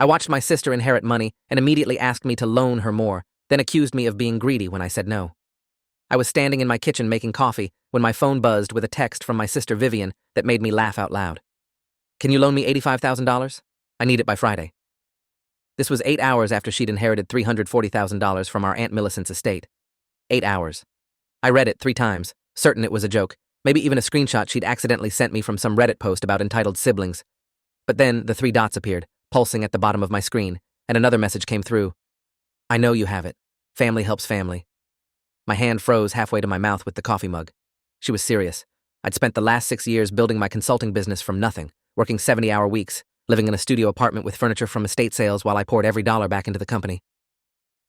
I watched my sister inherit money and immediately asked me to loan her more, then accused me of being greedy when I said no. I was standing in my kitchen making coffee when my phone buzzed with a text from my sister Vivian that made me laugh out loud. "Can you loan me $85,000? I need it by Friday." This was 8 hours after she'd inherited $340,000 from our Aunt Millicent's estate. 8 hours. I read it 3 times, certain it was a joke, maybe even a screenshot she'd accidentally sent me from some Reddit post about entitled siblings. But then the 3 dots appeared, pulsing at the bottom of my screen, and another message came through. "I know you have it. Family helps family." My hand froze halfway to my mouth with the coffee mug. She was serious. I'd spent the last 6 years building my consulting business from nothing, working 70-hour weeks, living in a studio apartment with furniture from estate sales while I poured every dollar back into the company.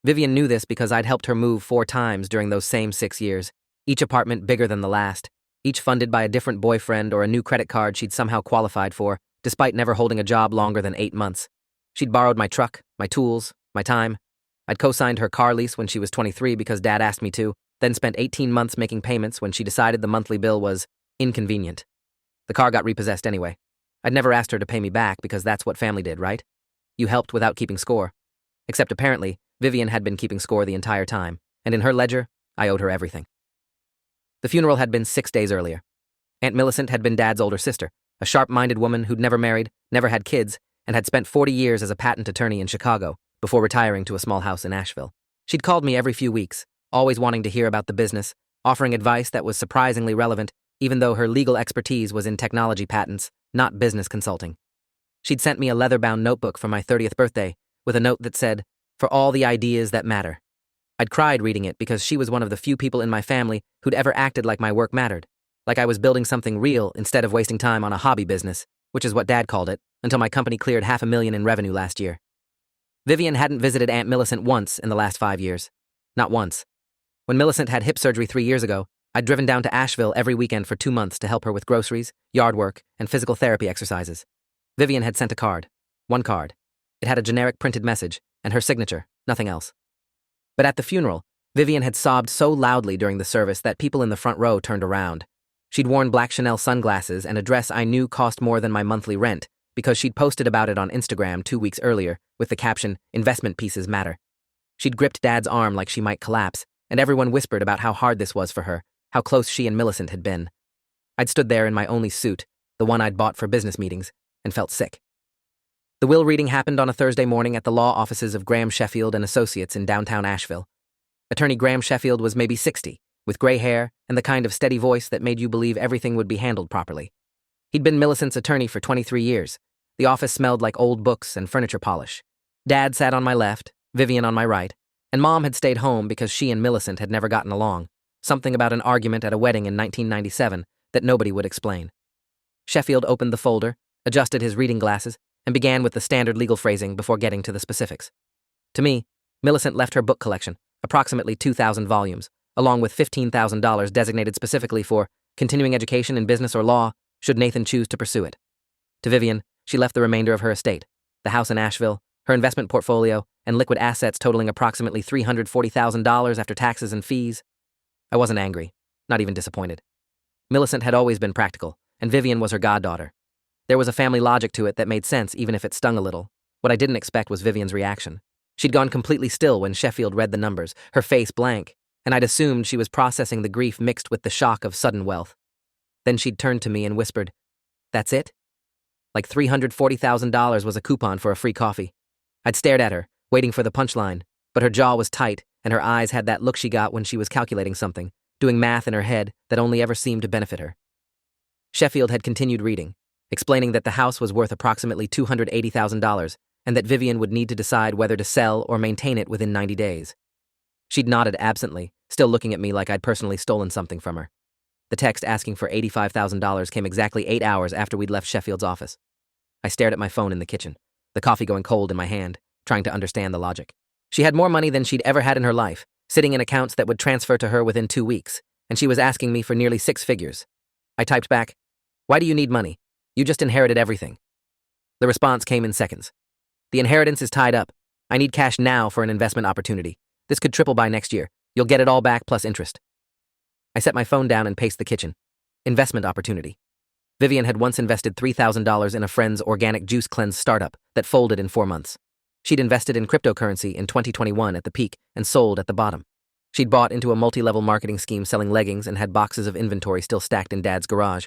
Vivian knew this because I'd helped her move 4 times during those same 6 years, each apartment bigger than the last, each funded by a different boyfriend or a new credit card she'd somehow qualified for, despite never holding a job longer than 8 months. She'd borrowed my truck, my tools, my time. I'd co-signed her car lease when she was 23 because Dad asked me to, then spent 18 months making payments when she decided the monthly bill was inconvenient. The car got repossessed anyway. I'd never asked her to pay me back because that's what family did, right? You helped without keeping score. Except apparently, Vivian had been keeping score the entire time, and in her ledger, I owed her everything. The funeral had been 6 days earlier. Aunt Millicent had been Dad's older sister, a sharp-minded woman who'd never married, never had kids, and had spent 40 years as a patent attorney in Chicago before retiring to a small house in Asheville. She'd called me every few weeks, always wanting to hear about the business, offering advice that was surprisingly relevant, even though her legal expertise was in technology patents, not business consulting. She'd sent me a leather-bound notebook for my 30th birthday with a note that said, "For all the ideas that matter." I'd cried reading it because she was one of the few people in my family who'd ever acted like my work mattered, like I was building something real instead of wasting time on a hobby business, which is what Dad called it, until my company cleared $500,000 in revenue last year. Vivian hadn't visited Aunt Millicent once in the last 5 years. Not once. When Millicent had hip surgery 3 years ago, I'd driven down to Asheville every weekend for 2 months to help her with groceries, yard work, and physical therapy exercises. Vivian had sent a card. One card. It had a generic printed message, and her signature, nothing else. But at the funeral, Vivian had sobbed so loudly during the service that people in the front row turned around. She'd worn black Chanel sunglasses and a dress I knew cost more than my monthly rent because she'd posted about it on Instagram 2 weeks earlier with the caption, "Investment pieces matter." She'd gripped Dad's arm like she might collapse, and everyone whispered about how hard this was for her, how close she and Millicent had been. I'd stood there in my only suit, the one I'd bought for business meetings, and felt sick. The will reading happened on a Thursday morning at the law offices of Graham Sheffield and Associates in downtown Asheville. Attorney Graham Sheffield was maybe 60, with gray hair and the kind of steady voice that made you believe everything would be handled properly. He'd been Millicent's attorney for 23 years. The office smelled like old books and furniture polish. Dad sat on my left, Vivian on my right, and Mom had stayed home because she and Millicent had never gotten along, something about an argument at a wedding in 1997 that nobody would explain. Sheffield opened the folder, adjusted his reading glasses, and began with the standard legal phrasing before getting to the specifics. To me, Millicent left her book collection, approximately 2,000 volumes, along with $15,000 designated specifically for continuing education in business or law, should Nathan choose to pursue it. To Vivian, she left the remainder of her estate, the house in Asheville, her investment portfolio, and liquid assets totaling approximately $340,000 after taxes and fees. I wasn't angry, not even disappointed. Millicent had always been practical, and Vivian was her goddaughter. There was a family logic to it that made sense even if it stung a little. What I didn't expect was Vivian's reaction. She'd gone completely still when Sheffield read the numbers, her face blank, and I'd assumed she was processing the grief mixed with the shock of sudden wealth. Then she'd turned to me and whispered, "That's it?" Like $340,000 was a coupon for a free coffee. I'd stared at her, waiting for the punchline, but her jaw was tight and her eyes had that look she got when she was calculating something, doing math in her head that only ever seemed to benefit her. Sheffield had continued reading, explaining that the house was worth approximately $280,000 and that Vivian would need to decide whether to sell or maintain it within 90 days. She'd nodded absently, still looking at me like I'd personally stolen something from her. The text asking for $85,000 came exactly 8 hours after we'd left Sheffield's office. I stared at my phone in the kitchen, the coffee going cold in my hand, trying to understand the logic. She had more money than she'd ever had in her life, sitting in accounts that would transfer to her within 2 weeks, and she was asking me for nearly 6 figures. I typed back, "Why do you need money? You just inherited everything." The response came in seconds. "The inheritance is tied up. I need cash now for an investment opportunity. This could triple by next year. You'll get it all back plus interest." I set my phone down and paced the kitchen. Investment opportunity. Vivian had once invested $3,000 in a friend's organic juice cleanse startup that folded in 4 months. She'd invested in cryptocurrency in 2021 at the peak and sold at the bottom. She'd bought into a multi-level marketing scheme selling leggings and had boxes of inventory still stacked in Dad's garage.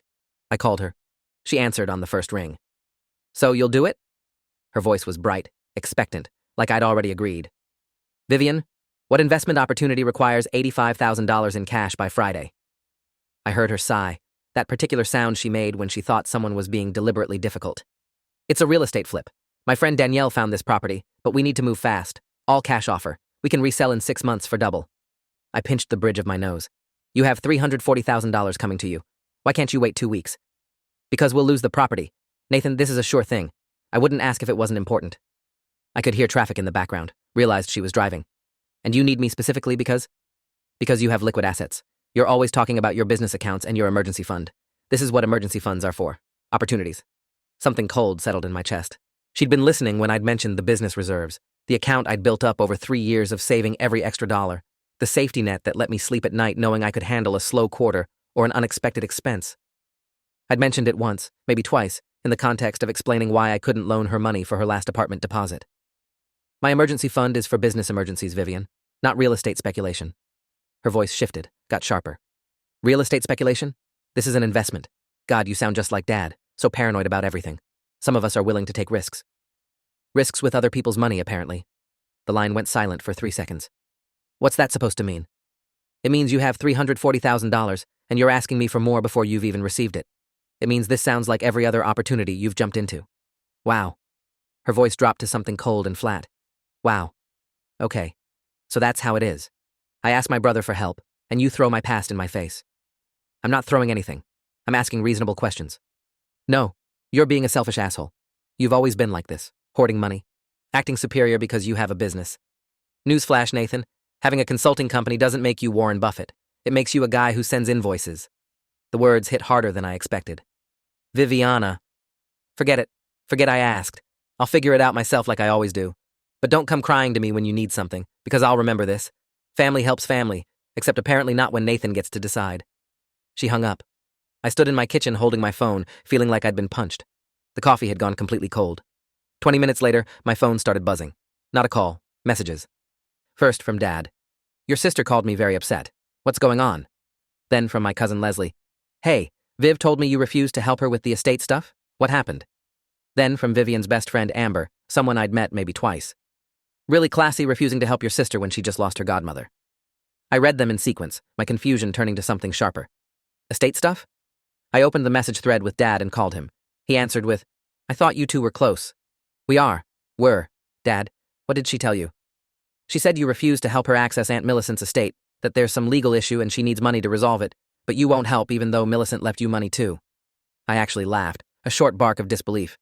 I called her. She answered on the first ring. "So you'll do it?" Her voice was bright, expectant, like I'd already agreed. "Vivian, what investment opportunity requires $85,000 in cash by Friday?" I heard her sigh, that particular sound she made when she thought someone was being deliberately difficult. "It's a real estate flip. My friend Danielle found this property, but we need to move fast. All cash offer. We can resell in 6 months for double." I pinched the bridge of my nose. "You have $340,000 coming to you. Why can't you wait 2 weeks?" "Because we'll lose the property. Nathan, this is a sure thing. I wouldn't ask if it wasn't important." I could hear traffic in the background, realized she was driving. "And you need me specifically because?" "Because you have liquid assets. You're always talking about your business accounts and your emergency fund. This is what emergency funds are for. Opportunities." Something cold settled in my chest. She'd been listening when I'd mentioned the business reserves, the account I'd built up over 3 years of saving every extra dollar, the safety net that let me sleep at night knowing I could handle a slow quarter or an unexpected expense. I'd mentioned it once, maybe twice, in the context of explaining why I couldn't loan her money for her last apartment deposit. "My emergency fund is for business emergencies, Vivian, not real estate speculation." Her voice shifted, got sharper. "Real estate speculation? This is an investment. God, you sound just like Dad, so paranoid about everything. Some of us are willing to take risks." "Risks with other people's money, apparently." The line went silent for 3 seconds. "What's that supposed to mean?" "It means you have $340,000, and you're asking me for more before you've even received it. It means this sounds like every other opportunity you've jumped into." "Wow." Her voice dropped to something cold and flat. "Wow. Okay. So that's how it is. I ask my brother for help, and you throw my past in my face." "I'm not throwing anything. I'm asking reasonable questions." "No, you're being a selfish asshole. You've always been like this, hoarding money, acting superior because you have a business. Newsflash, Nathan, having a consulting company doesn't make you Warren Buffett. It makes you a guy who sends invoices." The words hit harder than I expected. "Viviana." Forget it. Forget I asked. I'll figure it out myself like I always do. But don't come crying to me when you need something, because I'll remember this. Family helps family, except apparently not when Nathan gets to decide. She hung up. I stood in my kitchen holding my phone, feeling like I'd been punched. The coffee had gone completely cold. 20 minutes later, my phone started buzzing. Not a call. Messages. First from Dad. "Your sister called me very upset. What's going on?" Then from my cousin Leslie. "Hey, Viv told me you refused to help her with the estate stuff? What happened?" Then from Vivian's best friend Amber, someone I'd met maybe twice. "Really classy refusing to help your sister when she just lost her godmother." I read them in sequence, my confusion turning to something sharper. "Estate stuff?" I opened the message thread with Dad and called him. He answered with, "I thought you two were close." "We are. Were. Dad, what did she tell you?" "She said you refused to help her access Aunt Millicent's estate, that there's some legal issue and she needs money to resolve it, but you won't help even though Millicent left you money too." I actually laughed, a short bark of disbelief.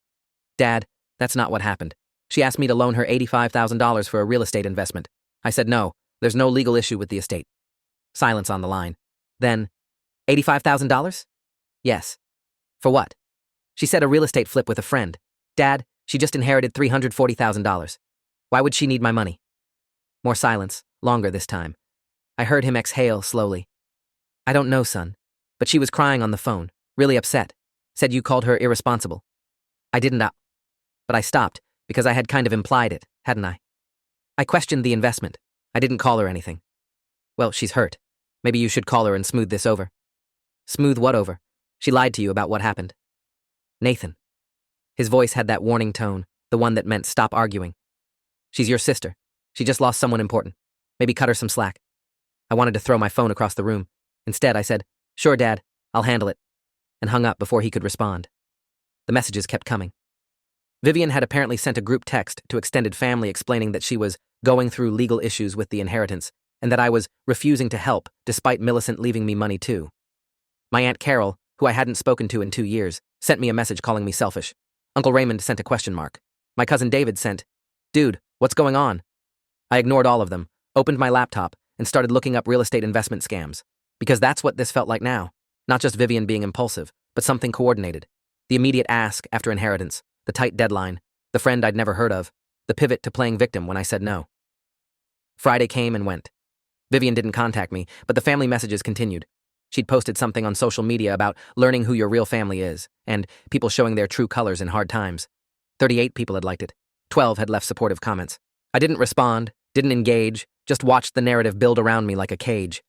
"Dad, that's not what happened. She asked me to loan her $85,000 for a real estate investment. I said no, there's no legal issue with the estate." Silence on the line. Then, $85,000? "Yes." "For what?" "She said a real estate flip with a friend. Dad, she just inherited $340,000. Why would she need my money?" More silence, longer this time. I heard him exhale slowly. "I don't know, son. But she was crying on the phone, really upset. Said you called her irresponsible." I didn't, but I stopped, because I had kind of implied it, hadn't I? I questioned the investment. I didn't call her anything. "Well, she's hurt. Maybe you should call her and smooth this over." "Smooth what over? She lied to you about what happened." "Nathan." His voice had that warning tone, the one that meant stop arguing. "She's your sister. She just lost someone important. Maybe cut her some slack." I wanted to throw my phone across the room. Instead, I said, "Sure, Dad, I'll handle it," and hung up before he could respond. The messages kept coming. Vivian had apparently sent a group text to extended family explaining that she was going through legal issues with the inheritance and that I was refusing to help despite Millicent leaving me money too. My Aunt Carol, who I hadn't spoken to in 2 years, sent me a message calling me selfish. Uncle Raymond sent a question mark. My cousin David sent, "Dude, what's going on?" I ignored all of them, opened my laptop, and started looking up real estate investment scams. Because that's what this felt like now. Not just Vivian being impulsive, but something coordinated. The immediate ask after inheritance, the tight deadline, the friend I'd never heard of, the pivot to playing victim when I said no. Friday came and went. Vivian didn't contact me, but the family messages continued. She'd posted something on social media about learning who your real family is, and people showing their true colors in hard times. 38 people had liked it. 12 had left supportive comments. I didn't respond, didn't engage, just watched the narrative build around me like a cage.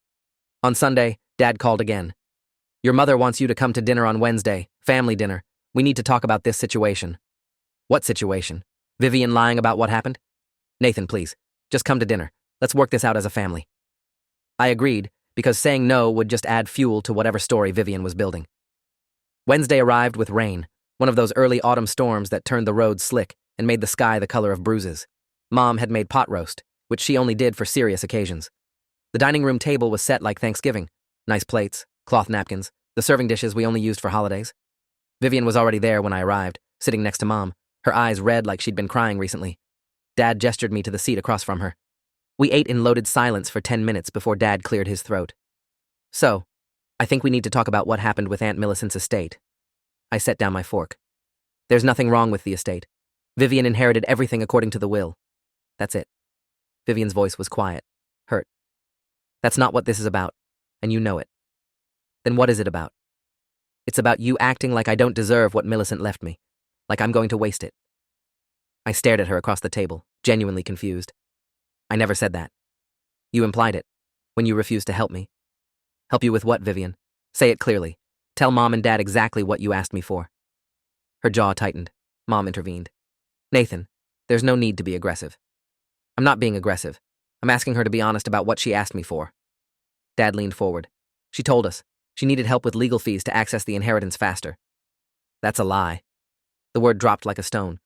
On Sunday, Dad called again. Your mother wants you to come to dinner on Wednesday, family dinner. We need to talk about this situation. What situation? Vivian lying about what happened? Nathan, please, just come to dinner. Let's work this out as a family. I agreed, because saying no would just add fuel to whatever story Vivian was building. Wednesday arrived with rain, one of those early autumn storms that turned the roads slick and made the sky the color of bruises. Mom had made pot roast, which she only did for serious occasions. The dining room table was set like Thanksgiving. Nice plates, cloth napkins, the serving dishes we only used for holidays. Vivian was already there when I arrived, sitting next to Mom, her eyes red like she'd been crying recently. Dad gestured me to the seat across from her. We ate in loaded silence for 10 minutes before Dad cleared his throat. So, I think we need to talk about what happened with Aunt Millicent's estate. I set down my fork. There's nothing wrong with the estate. Vivian inherited everything according to the will. That's it. Vivian's voice was quiet, hurt. That's not what this is about, and you know it. Then what is it about? It's about you acting like I don't deserve what Millicent left me, like I'm going to waste it. I stared at her across the table, genuinely confused. I never said that. You implied it, when you refused to help me. Help you with what, Vivian? Say it clearly. Tell Mom and Dad exactly what you asked me for. Her jaw tightened. Mom intervened. Nathan, there's no need to be aggressive. I'm not being aggressive. I'm asking her to be honest about what she asked me for. Dad leaned forward. She told us she needed help with legal fees to access the inheritance faster. That's a lie. The word dropped like a stone.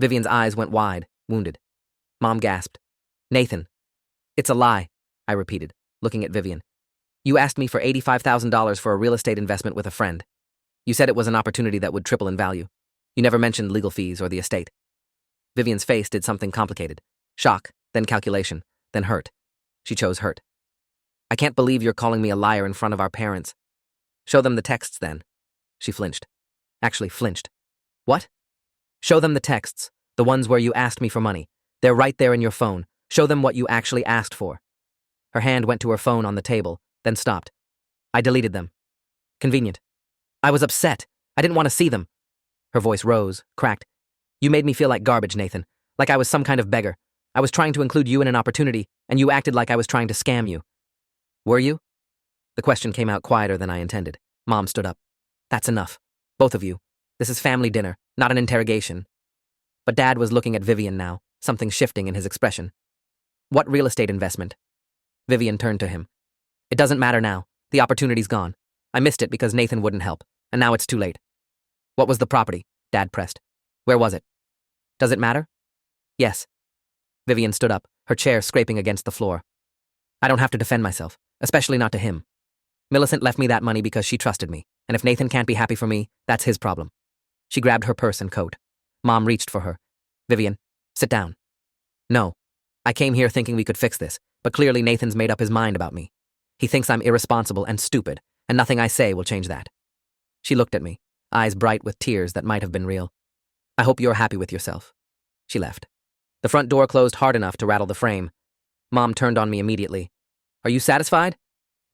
Vivian's eyes went wide, wounded. Mom gasped. Nathan. It's a lie, I repeated, looking at Vivian. You asked me for $85,000 for a real estate investment with a friend. You said it was an opportunity that would triple in value. You never mentioned legal fees or the estate. Vivian's face did something complicated. Shock, then calculation, then hurt. She chose hurt. I can't believe you're calling me a liar in front of our parents. Show them the texts, then. She flinched. Actually flinched. What? Show them the texts, the ones where you asked me for money. They're right there in your phone. Show them what you actually asked for. Her hand went to her phone on the table, then stopped. I deleted them. Convenient. I was upset. I didn't want to see them. Her voice rose, cracked. You made me feel like garbage, Nathan. Like I was some kind of beggar. I was trying to include you in an opportunity, and you acted like I was trying to scam you. Were you? The question came out quieter than I intended. Mom stood up. That's enough. Both of you. This is family dinner, not an interrogation. But Dad was looking at Vivian now, something shifting in his expression. What real estate investment? Vivian turned to him. It doesn't matter now. The opportunity's gone. I missed it because Nathan wouldn't help, and now it's too late. What was the property? Dad pressed. Where was it? Does it matter? Yes. Vivian stood up, her chair scraping against the floor. I don't have to defend myself, especially not to him. Millicent left me that money because she trusted me, and if Nathan can't be happy for me, that's his problem. She grabbed her purse and coat. Mom reached for her. Vivian, sit down. No. I came here thinking we could fix this, but clearly Nathan's made up his mind about me. He thinks I'm irresponsible and stupid, and nothing I say will change that. She looked at me, eyes bright with tears that might have been real. I hope you're happy with yourself. She left. The front door closed hard enough to rattle the frame. Mom turned on me immediately. Are you satisfied?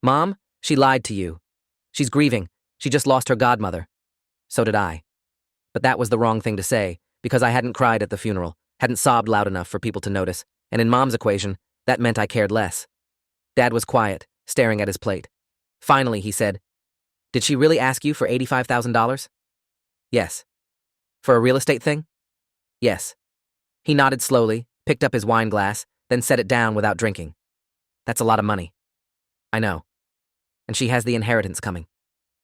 Mom, she lied to you. She's grieving. She just lost her godmother. So did I. But that was the wrong thing to say, because I hadn't cried at the funeral, hadn't sobbed loud enough for people to notice, and in Mom's equation, that meant I cared less. Dad was quiet, staring at his plate. Finally, he said, Did she really ask you for $85,000? Yes. For a real estate thing? Yes. He nodded slowly, picked up his wine glass, then set it down without drinking. That's a lot of money. I know. And she has the inheritance coming.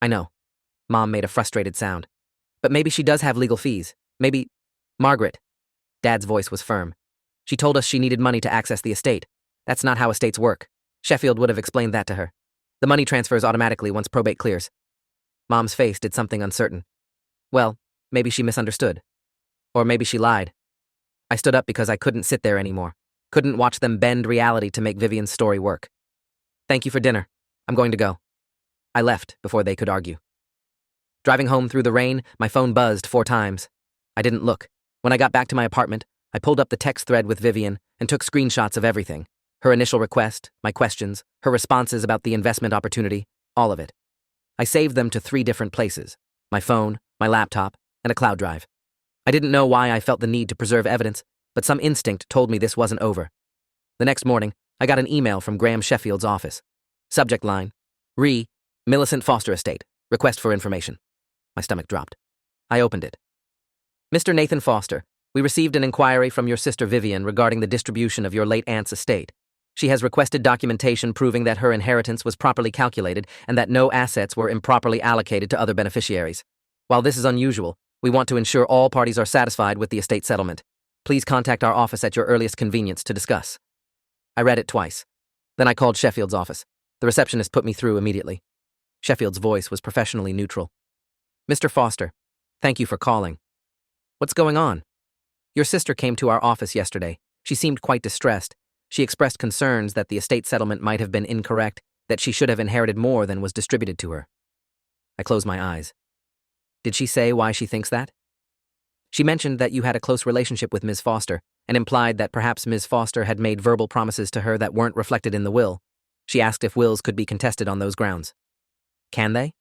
I know. Mom made a frustrated sound. But maybe she does have legal fees. Maybe... Margaret. Dad's voice was firm. She told us she needed money to access the estate. That's not how estates work. Sheffield would have explained that to her. The money transfers automatically once probate clears. Mom's face did something uncertain. Well, maybe she misunderstood. Or maybe she lied. I stood up because I couldn't sit there anymore. Couldn't watch them bend reality to make Vivian's story work. Thank you for dinner. I'm going to go. I left before they could argue. Driving home through the rain, my phone buzzed 4 times. I didn't look. When I got back to my apartment, I pulled up the text thread with Vivian and took screenshots of everything. Her initial request, my questions, her responses about the investment opportunity, All of it. I saved them to 3 different places: my phone, my laptop, and a cloud drive. I didn't know why I felt the need to preserve evidence, but some instinct told me this wasn't over. The next morning, I got an email from Graham Sheffield's office. Subject line: Re. Millicent Foster Estate. Request for information. My stomach dropped. I opened it. Mr. Nathan Foster, we received an inquiry from your sister Vivian regarding the distribution of your late aunt's estate. She has requested documentation proving that her inheritance was properly calculated and that no assets were improperly allocated to other beneficiaries. While this is unusual, we want to ensure all parties are satisfied with the estate settlement. Please contact our office at your earliest convenience to discuss. I read it twice. Then I called Sheffield's office. The receptionist put me through immediately. Sheffield's voice was professionally neutral. Mr. Foster, thank you for calling. What's going on? Your sister came to our office yesterday. She seemed quite distressed. She expressed concerns that the estate settlement might have been incorrect, that she should have inherited more than was distributed to her. I closed my eyes. Did she say why she thinks that? She mentioned that you had a close relationship with Ms. Foster and implied that perhaps Ms. Foster had made verbal promises to her that weren't reflected in the will. She asked if wills could be contested on those grounds. Can they?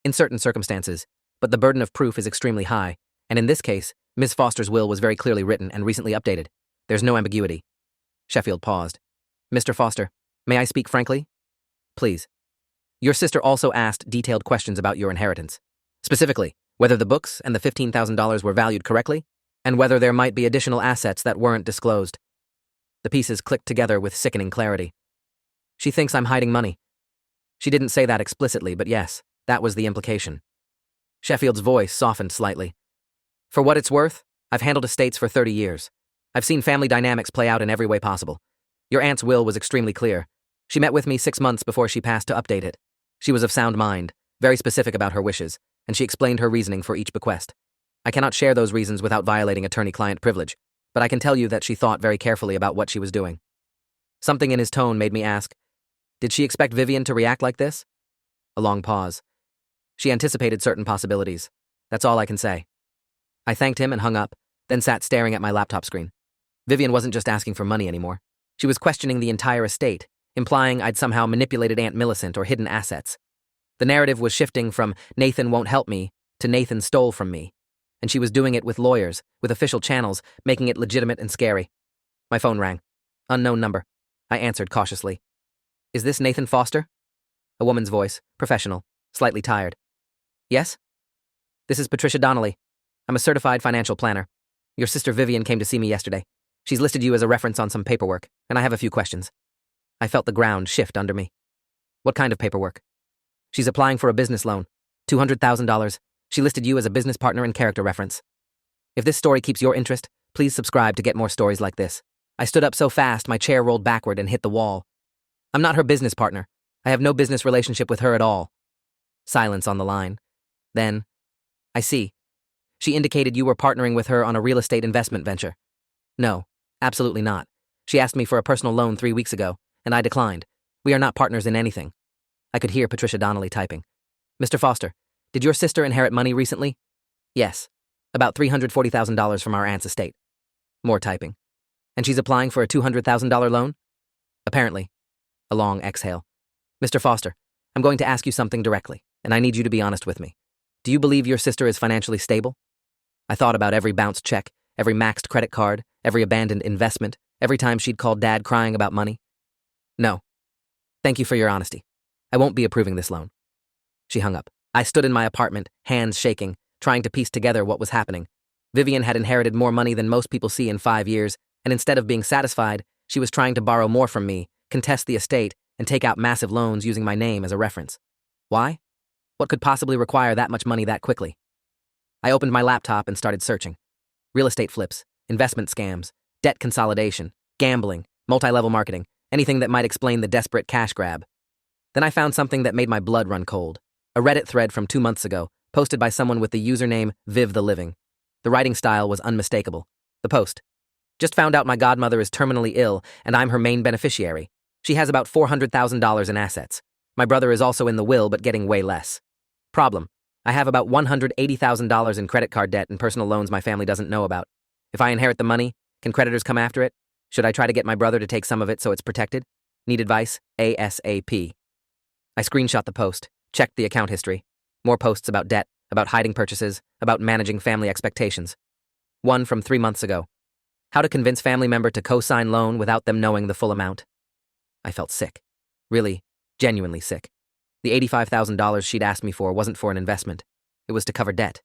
In certain circumstances, but the burden of proof is extremely high, and in this case, Ms. Foster's will was very clearly written and recently updated. There's no ambiguity. Sheffield paused. Mr. Foster, may I speak frankly? Please. Your sister also asked detailed questions about your inheritance. Specifically, whether the books and the $15,000 were valued correctly, and whether there might be additional assets that weren't disclosed. The pieces clicked together with sickening clarity. She thinks I'm hiding money. She didn't say that explicitly, but yes, that was the implication. Sheffield's voice softened slightly. For what it's worth, I've handled estates for 30 years. I've seen family dynamics play out in every way possible. Your aunt's will was extremely clear. She met with me 6 months before she passed to update it. She was of sound mind, very specific about her wishes, and she explained her reasoning for each bequest. I cannot share those reasons without violating attorney-client privilege, but I can tell you that she thought very carefully about what she was doing. Something in his tone made me ask, did she expect Vivian to react like this? A long pause. She anticipated certain possibilities. That's all I can say. I thanked him and hung up, then sat staring at my laptop screen. Vivian wasn't just asking for money anymore. She was questioning the entire estate, implying I'd somehow manipulated Aunt Millicent or hidden assets. The narrative was shifting from Nathan won't help me to Nathan stole from me. And she was doing it with lawyers, with official channels, making it legitimate and scary. My phone rang. Unknown number. I answered cautiously. Is this Nathan Foster? A woman's voice, professional, slightly tired. Yes? This is Patricia Donnelly. I'm a certified financial planner. Your sister Vivian came to see me yesterday. She's listed you as a reference on some paperwork, and I have a few questions. I felt the ground shift under me. What kind of paperwork? She's applying for a business loan. $200,000. She listed you as a business partner and character reference. If this story keeps your interest, please subscribe to get more stories like this. I stood up so fast my chair rolled backward and hit the wall. I'm not her business partner. I have no business relationship with her at all. Silence on the line. Then, I see. She indicated you were partnering with her on a real estate investment venture. No, absolutely not. She asked me for a personal loan 3 weeks ago, and I declined. We are not partners in anything. I could hear Patricia Donnelly typing. Mr. Foster, did your sister inherit money recently? Yes. About $340,000 from our aunt's estate. More typing. And she's applying for a $200,000 loan? Apparently. A long exhale. Mr. Foster, I'm going to ask you something directly, and I need you to be honest with me. Do you believe your sister is financially stable? I thought about every bounced check, every maxed credit card, every abandoned investment, every time she'd called Dad crying about money. No. Thank you for your honesty. I won't be approving this loan. She hung up. I stood in my apartment, hands shaking, trying to piece together what was happening. Vivian had inherited more money than most people see in 5 years, and instead of being satisfied, she was trying to borrow more from me, contest the estate, and take out massive loans using my name as a reference. Why? What could possibly require that much money that quickly? I opened my laptop and started searching. Real estate flips, investment scams, debt consolidation, gambling, multi-level marketing, anything that might explain the desperate cash grab. Then I found something that made my blood run cold. A Reddit thread from 2 months ago, posted by someone with the username Viv the Living. The writing style was unmistakable. The post. Just found out my godmother is terminally ill, and I'm her main beneficiary. She has about $400,000 in assets. My brother is also in the will, but getting way less. Problem. I have about $180,000 in credit card debt and personal loans my family doesn't know about. If I inherit the money, can creditors come after it? Should I try to get my brother to take some of it so it's protected? Need advice? ASAP. I screenshot the post, checked the account history. More posts about debt, about hiding purchases, about managing family expectations. One from 3 months ago. How to convince family member to co-sign loan without them knowing the full amount. I felt sick. Really, genuinely sick. The $85,000 she'd asked me for wasn't for an investment. It was to cover debt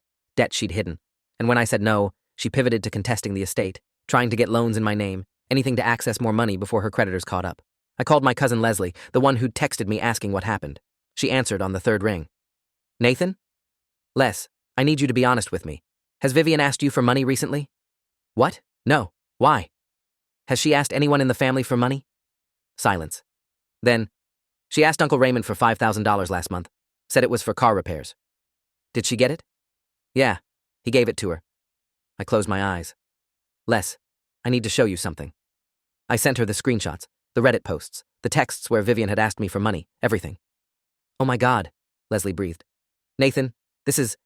she'd hidden. And when I said no, she pivoted to contesting the estate, trying to get loans in my name, anything to access more money before her creditors caught up. I called my cousin Leslie, the one who'd texted me asking what happened. She answered on the third ring. Nathan? Les, I need you to be honest with me. Has Vivian asked you for money recently? What? No. Why? Has she asked anyone in the family for money? Silence. Then, she asked Uncle Raymond for $5,000 last month. Said it was for car repairs. Did she get it? Yeah, he gave it to her. I closed my eyes. Les, I need to show you something. I sent her the screenshots, the Reddit posts, the texts where Vivian had asked me for money, everything. Oh my God, Leslie breathed. Nathan, this is...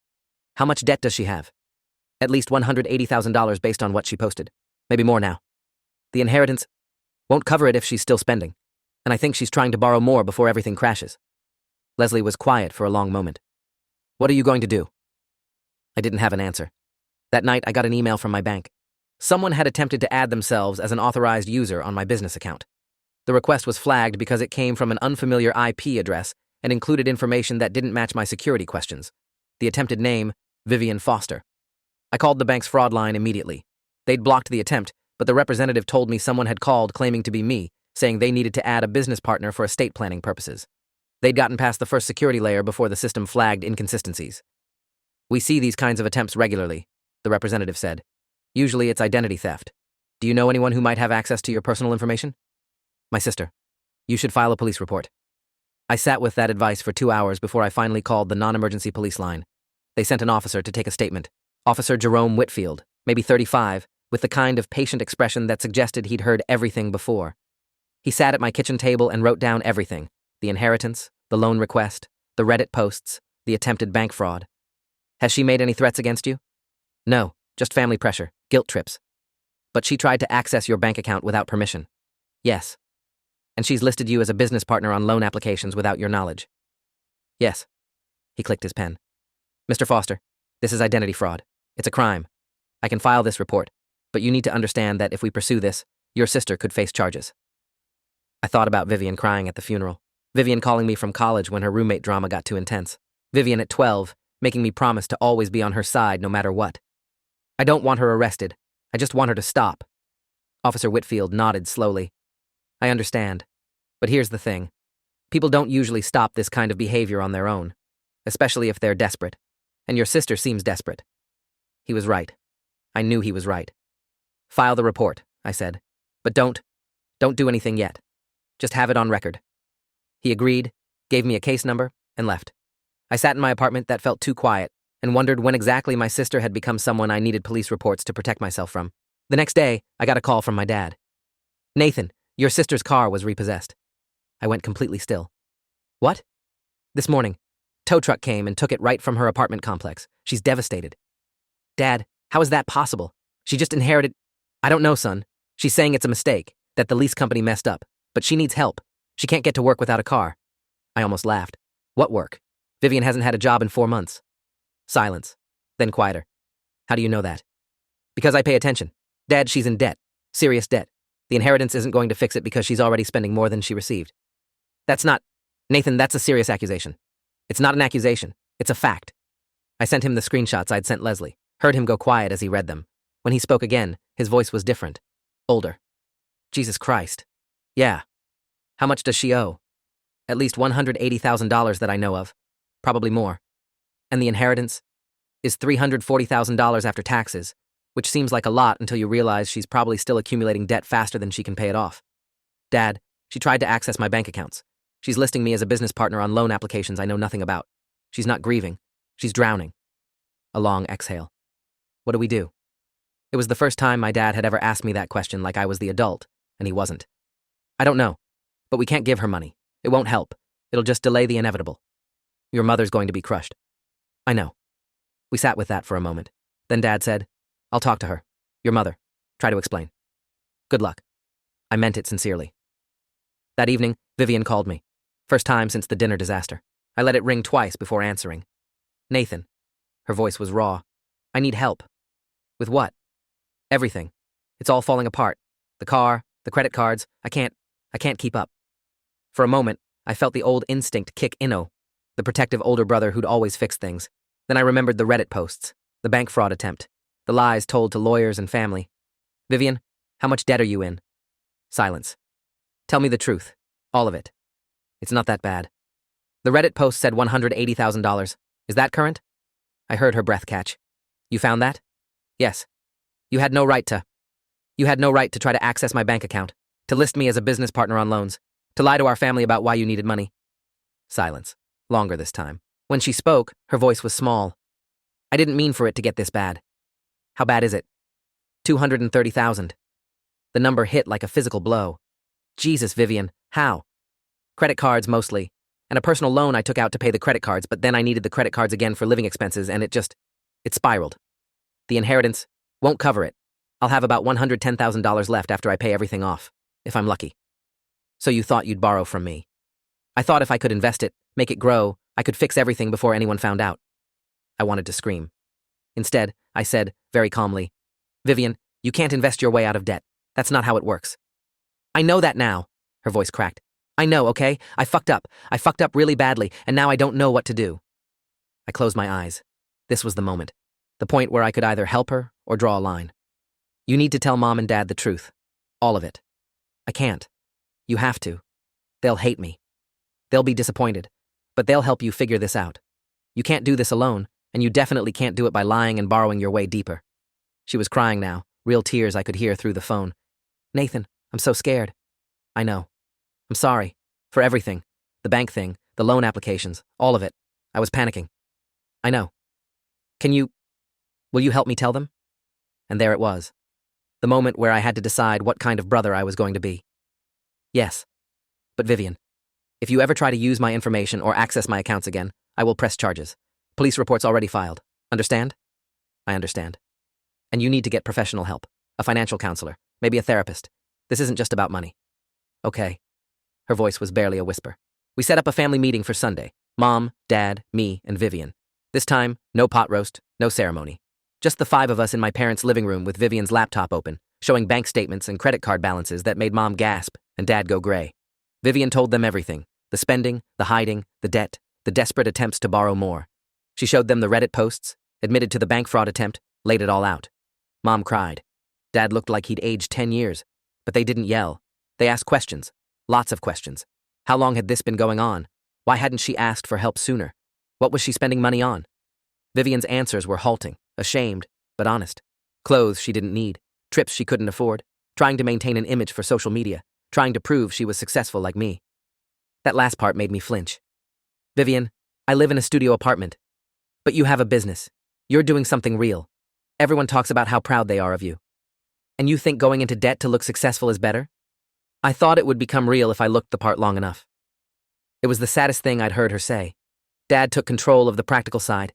How much debt does she have? At least $180,000 based on what she posted. Maybe more now. The inheritance won't cover it if she's still spending, and I think she's trying to borrow more before everything crashes. Leslie was quiet for a long moment. What are you going to do? I didn't have an answer. That night, I got an email from my bank. Someone had attempted to add themselves as an authorized user on my business account. The request was flagged because it came from an unfamiliar IP address and included information that didn't match my security questions. The attempted name, Vivian Foster. I called the bank's fraud line immediately. They'd blocked the attempt, but the representative told me someone had called claiming to be me, saying they needed to add a business partner for estate planning purposes. They'd gotten past the first security layer before the system flagged inconsistencies. We see these kinds of attempts regularly, the representative said. Usually it's identity theft. Do you know anyone who might have access to your personal information? My sister. You should file a police report. I sat with that advice for 2 hours before I finally called the non-emergency police line. They sent an officer to take a statement. Officer Jerome Whitfield, maybe 35, with the kind of patient expression that suggested he'd heard everything before. He sat at my kitchen table and wrote down everything: the inheritance, the loan request, the Reddit posts, the attempted bank fraud. Has she made any threats against you? No, just family pressure, guilt trips. But she tried to access your bank account without permission. Yes. And she's listed you as a business partner on loan applications without your knowledge. Yes. He clicked his pen. Mr. Foster, this is identity fraud. It's a crime. I can file this report, but you need to understand that if we pursue this, your sister could face charges. I thought about Vivian crying at the funeral. Vivian calling me from college when her roommate drama got too intense. Vivian at 12, making me promise to always be on her side no matter what. I don't want her arrested. I just want her to stop. Officer Whitfield nodded slowly. I understand. But here's the thing. People don't usually stop this kind of behavior on their own, especially if they're desperate. And your sister seems desperate. He was right. I knew he was right. File the report, I said. But don't do anything yet. Just have it on record. He agreed, gave me a case number, and left. I sat in my apartment that felt too quiet and wondered when exactly my sister had become someone I needed police reports to protect myself from. The next day, I got a call from my dad. Nathan, your sister's car was repossessed. I went completely still. What? This morning, tow truck came and took it right from her apartment complex. She's devastated. Dad, how is that possible? She just inherited... I don't know, son. She's saying it's a mistake, that the lease company messed up, but she needs help. She can't get to work without a car. I almost laughed. What work? Vivian hasn't had a job in 4 months. Silence. Then quieter. How do you know that? Because I pay attention. Dad, she's in debt. Serious debt. The inheritance isn't going to fix it because she's already spending more than she received. That's not... Nathan, that's a serious accusation. It's not an accusation. It's a fact. I sent him the screenshots I'd sent Leslie, heard him go quiet as he read them. When he spoke again, his voice was different. Older. Jesus Christ. Yeah. How much does she owe? At least $180,000 that I know of. Probably more. And the inheritance is $340,000 after taxes, which seems like a lot until you realize she's probably still accumulating debt faster than she can pay it off. Dad, she tried to access my bank accounts. She's listing me as a business partner on loan applications I know nothing about. She's not grieving. She's drowning. A long exhale. What do we do? It was the first time my dad had ever asked me that question like I was the adult, and he wasn't. I don't know, but we can't give her money. It won't help. It'll just delay the inevitable. Your mother's going to be crushed. I know. We sat with that for a moment. Then Dad said, I'll talk to her. Your mother. Try to explain. Good luck. I meant it sincerely. That evening, Vivian called me. First time since the dinner disaster. I let it ring twice before answering. Nathan. Her voice was raw. I need help. With what? Everything. It's all falling apart. The car, the credit cards, I can't keep up. For a moment, I felt the old instinct kick in, the protective older brother who'd always fix things. Then I remembered the Reddit posts, the bank fraud attempt, the lies told to lawyers and family. Vivian, how much debt are you in? Silence. Tell me the truth. All of it. It's not that bad. The Reddit post said $180,000. Is that current? I heard her breath catch. You found that? Yes. You had no right to try to access my bank account, to list me as a business partner on loans, to lie to our family about why you needed money. Silence. Longer this time. When she spoke, her voice was small. I didn't mean for it to get this bad. How bad is it? 230,000. The number hit like a physical blow. Jesus, Vivian, how? Credit cards mostly, and a personal loan I took out to pay the credit cards, but then I needed the credit cards again for living expenses and it spiraled. The inheritance won't cover it. I'll have about $110,000 left after I pay everything off, if I'm lucky. So you thought you'd borrow from me. I thought if I could invest it, make it grow, I could fix everything before anyone found out. I wanted to scream. Instead, I said, very calmly, Vivian, you can't invest your way out of debt. That's not how it works. I know that now, her voice cracked. I know, okay? I fucked up. I fucked up really badly, and now I don't know what to do. I closed my eyes. This was the moment. The point where I could either help her or draw a line. You need to tell Mom and Dad the truth. All of it. I can't. You have to. They'll hate me. They'll be disappointed. But they'll help you figure this out. You can't do this alone, and you definitely can't do it by lying and borrowing your way deeper. She was crying now, real tears I could hear through the phone. Nathan, I'm so scared. I know. I'm sorry. For everything. The bank thing, the loan applications, all of it. I was panicking. I know. Will you help me tell them? And there it was. The moment where I had to decide what kind of brother I was going to be. Yes. But Vivian, if you ever try to use my information or access my accounts again, I will press charges. Police reports already filed. Understand? I understand. And you need to get professional help. A financial counselor. Maybe a therapist. This isn't just about money. Okay. Her voice was barely a whisper. We set up a family meeting for Sunday. Mom, Dad, me, and Vivian. This time, no pot roast, no ceremony. Just the 5 of us in my parents' living room with Vivian's laptop open, showing bank statements and credit card balances that made Mom gasp and Dad go gray. Vivian told them everything. The spending, the hiding, the debt, the desperate attempts to borrow more. She showed them the Reddit posts, admitted to the bank fraud attempt, laid it all out. Mom cried. Dad looked like he'd aged 10 years. But they didn't yell. They asked questions. Lots of questions. How long had this been going on? Why hadn't she asked for help sooner? What was she spending money on? Vivian's answers were halting, ashamed, but honest. Clothes she didn't need, trips she couldn't afford, trying to maintain an image for social media, trying to prove she was successful like me. That last part made me flinch. Vivian, I live in a studio apartment. But you have a business. You're doing something real. Everyone talks about how proud they are of you. And you think going into debt to look successful is better? I thought it would become real if I looked the part long enough. It was the saddest thing I'd heard her say. Dad took control of the practical side.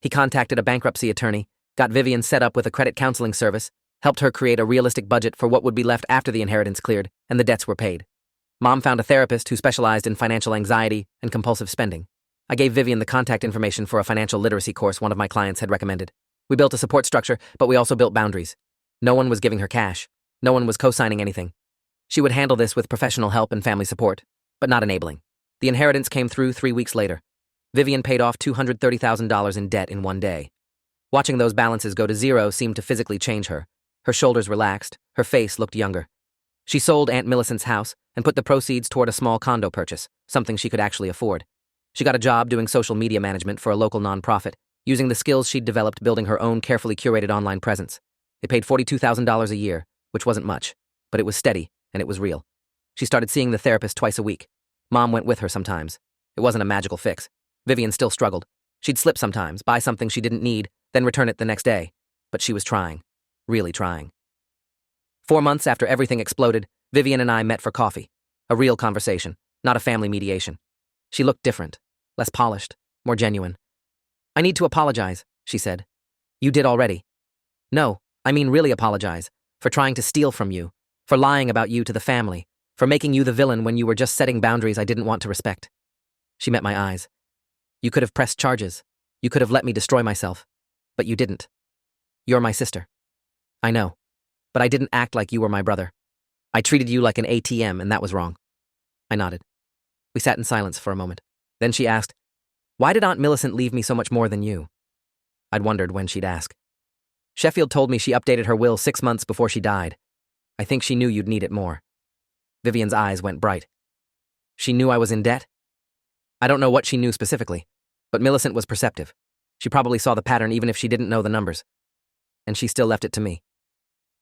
He contacted a bankruptcy attorney, got Vivian set up with a credit counseling service, helped her create a realistic budget for what would be left after the inheritance cleared and the debts were paid. Mom found a therapist who specialized in financial anxiety and compulsive spending. I gave Vivian the contact information for a financial literacy course one of my clients had recommended. We built a support structure, but we also built boundaries. No one was giving her cash. No one was co-signing anything. She would handle this with professional help and family support, but not enabling. The inheritance came through 3 weeks later. Vivian paid off $230,000 in debt in one day. Watching those balances go to zero seemed to physically change her. Her shoulders relaxed, her face looked younger. She sold Aunt Millicent's house and put the proceeds toward a small condo purchase, something she could actually afford. She got a job doing social media management for a local nonprofit, using the skills she'd developed building her own carefully curated online presence. It paid $42,000 a year, which wasn't much, but it was steady and it was real. She started seeing the therapist twice a week. Mom went with her sometimes. It wasn't a magical fix. Vivian still struggled. She'd slip sometimes, buy something she didn't need, then return it the next day. But she was trying. Really trying. 4 months after everything exploded, Vivian and I met for coffee. A real conversation, not a family mediation. She looked different, less polished, more genuine. I need to apologize, she said. You did already. No, I mean really apologize, for trying to steal from you, for lying about you to the family, for making you the villain when you were just setting boundaries I didn't want to respect. She met my eyes. You could have pressed charges. You could have let me destroy myself. But you didn't. You're my sister. I know. But I didn't act like you were my brother. I treated you like an ATM, and that was wrong. I nodded. We sat in silence for a moment. Then she asked, "Why did Aunt Millicent leave me so much more than you?" I'd wondered when she'd ask. Sheffield told me she updated her will 6 months before she died. I think she knew you'd need it more. Vivian's eyes went bright. She knew I was in debt? I don't know what she knew specifically, but Millicent was perceptive. She probably saw the pattern even if she didn't know the numbers. And she still left it to me.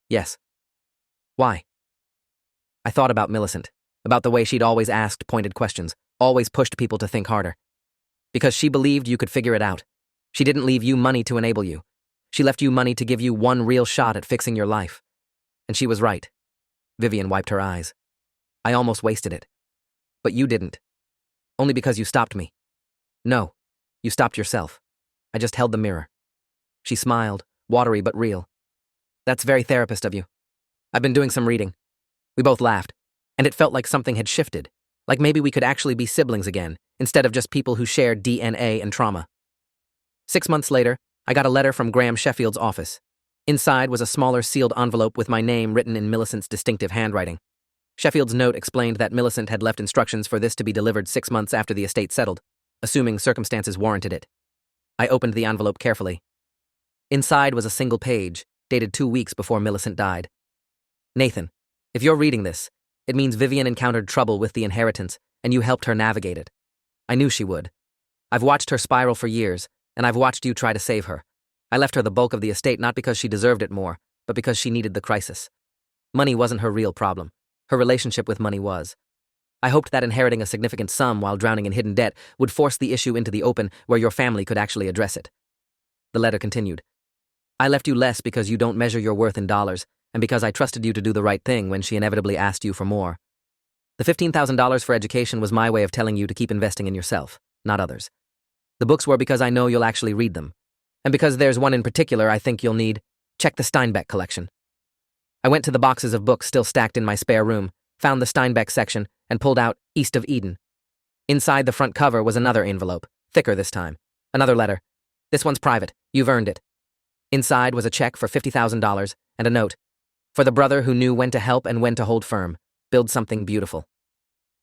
Yes. Why? I thought about Millicent, about the way she'd always asked pointed questions, always pushed people to think harder. Because she believed you could figure it out. She didn't leave you money to enable you. She left you money to give you one real shot at fixing your life. And she was right. Vivian wiped her eyes. I almost wasted it. But you didn't. Only because you stopped me. No, you stopped yourself. I just held the mirror. She smiled, watery but real. That's very therapist of you. I've been doing some reading. We both laughed, and it felt like something had shifted, like maybe we could actually be siblings again, instead of just people who shared DNA and trauma. 6 months later, I got a letter from Graham Sheffield's office. Inside was a smaller sealed envelope with my name written in Millicent's distinctive handwriting. Sheffield's note explained that Millicent had left instructions for this to be delivered 6 months after the estate settled, assuming circumstances warranted it. I opened the envelope carefully. Inside was a single page, dated 2 weeks before Millicent died. Nathan, if you're reading this, it means Vivian encountered trouble with the inheritance, and you helped her navigate it. I knew she would. I've watched her spiral for years, and I've watched you try to save her. I left her the bulk of the estate not because she deserved it more, but because she needed the crisis. Money wasn't her real problem. Her relationship with money was. I hoped that inheriting a significant sum while drowning in hidden debt would force the issue into the open where your family could actually address it. The letter continued. I left you less because you don't measure your worth in dollars, and because I trusted you to do the right thing when she inevitably asked you for more. The $15,000 for education was my way of telling you to keep investing in yourself, not others. The books were because I know you'll actually read them. And because there's one in particular I think you'll need. Check the Steinbeck collection. I went to the boxes of books still stacked in my spare room, found the Steinbeck section, and pulled out East of Eden. Inside the front cover was another envelope, thicker this time. Another letter. This one's private. You've earned it. Inside was a check for $50,000 and a note. For the brother who knew when to help and when to hold firm. Build something beautiful.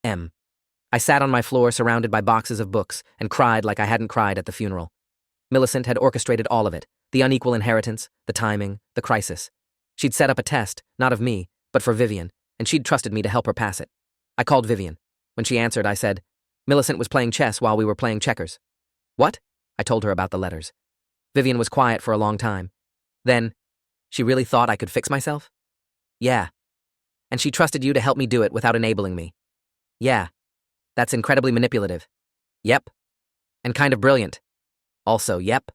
M. I sat on my floor surrounded by boxes of books and cried like I hadn't cried at the funeral. Millicent had orchestrated all of it, the unequal inheritance, the timing, the crisis. She'd set up a test, not of me, but for Vivian, and she'd trusted me to help her pass it. I called Vivian. When she answered, I said, Millicent was playing chess while we were playing checkers. What? I told her about the letters. Vivian was quiet for a long time. Then, she really thought I could fix myself? Yeah. And she trusted you to help me do it without enabling me. Yeah. That's incredibly manipulative. Yep. And kind of brilliant. Also, yep.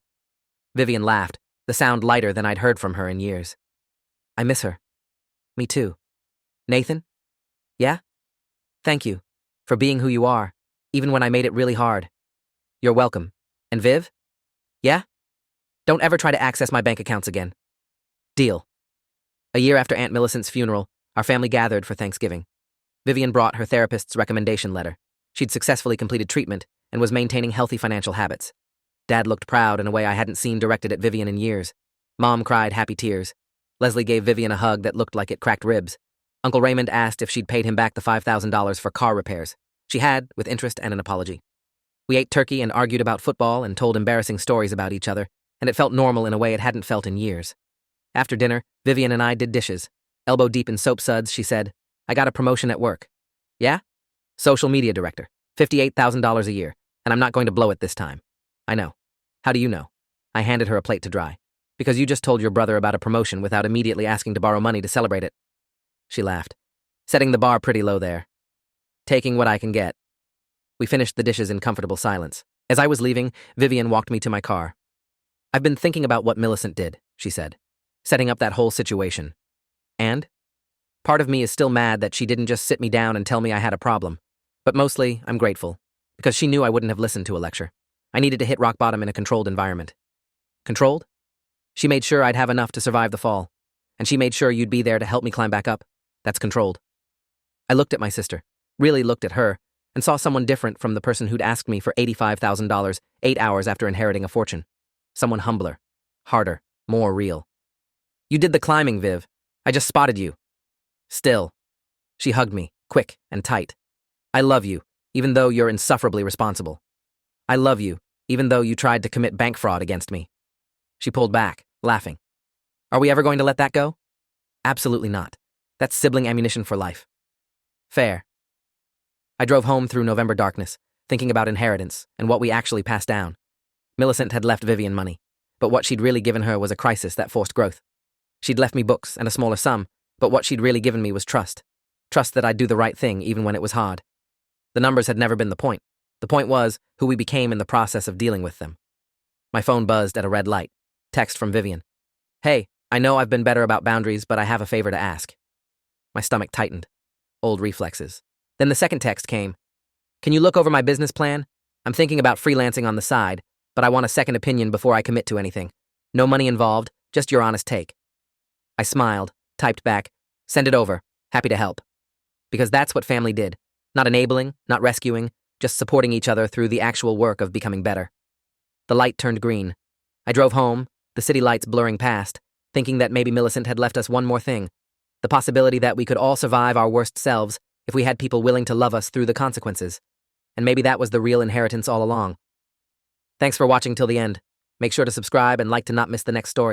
Vivian laughed, the sound lighter than I'd heard from her in years. I miss her. Me too. Nathan? Yeah? Thank you. For being who you are, even when I made it really hard. You're welcome. And Viv? Yeah? Don't ever try to access my bank accounts again. Deal. A year after Aunt Millicent's funeral, our family gathered for Thanksgiving. Vivian brought her therapist's recommendation letter. She'd successfully completed treatment and was maintaining healthy financial habits. Dad looked proud in a way I hadn't seen directed at Vivian in years. Mom cried happy tears. Leslie gave Vivian a hug that looked like it cracked ribs. Uncle Raymond asked if she'd paid him back the $5,000 for car repairs. She had, with interest and an apology. We ate turkey and argued about football and told embarrassing stories about each other, and it felt normal in a way it hadn't felt in years. After dinner, Vivian and I did dishes. Elbow deep in soap suds, she said, I got a promotion at work. Yeah? Social media director. $58,000 a year, and I'm not going to blow it this time. I know. How do you know? I handed her a plate to dry. Because you just told your brother about a promotion without immediately asking to borrow money to celebrate it. She laughed, setting the bar pretty low there. Taking what I can get. We finished the dishes in comfortable silence. As I was leaving, Vivian walked me to my car. I've been thinking about what Millicent did, she said, setting up that whole situation. And? Part of me is still mad that she didn't just sit me down and tell me I had a problem. But mostly, I'm grateful, because she knew I wouldn't have listened to a lecture. I needed to hit rock bottom in a controlled environment. Controlled? She made sure I'd have enough to survive the fall. And she made sure you'd be there to help me climb back up. That's controlled. I looked at my sister, really looked at her, and saw someone different from the person who'd asked me for $85,000 8 hours after inheriting a fortune. Someone humbler, harder, more real. You did the climbing, Viv. I just spotted you. Still. She hugged me, quick and tight. I love you, even though you're insufferably responsible. I love you, even though you tried to commit bank fraud against me. She pulled back, laughing. Are we ever going to let that go? Absolutely not. That's sibling ammunition for life. Fair. I drove home through November darkness, thinking about inheritance and what we actually passed down. Millicent had left Vivian money, but what she'd really given her was a crisis that forced growth. She'd left me books and a smaller sum, but what she'd really given me was trust. Trust that I'd do the right thing even when it was hard. The numbers had never been the point. The point was who we became in the process of dealing with them. My phone buzzed at a red light. Text from Vivian. Hey, I know I've been better about boundaries, but I have a favor to ask. My stomach tightened. Old reflexes. Then the second text came. Can you look over my business plan? I'm thinking about freelancing on the side, but I want a second opinion before I commit to anything. No money involved, just your honest take. I smiled, typed back, send it over, happy to help. Because that's what family did. Not enabling, not rescuing, just supporting each other through the actual work of becoming better. The light turned green. I drove home, the city lights blurring past, thinking that maybe Millicent had left us one more thing. The possibility that we could all survive our worst selves if we had people willing to love us through the consequences. And maybe that was the real inheritance all along. Thanks for watching till the end. Make sure to subscribe and like to not miss the next story.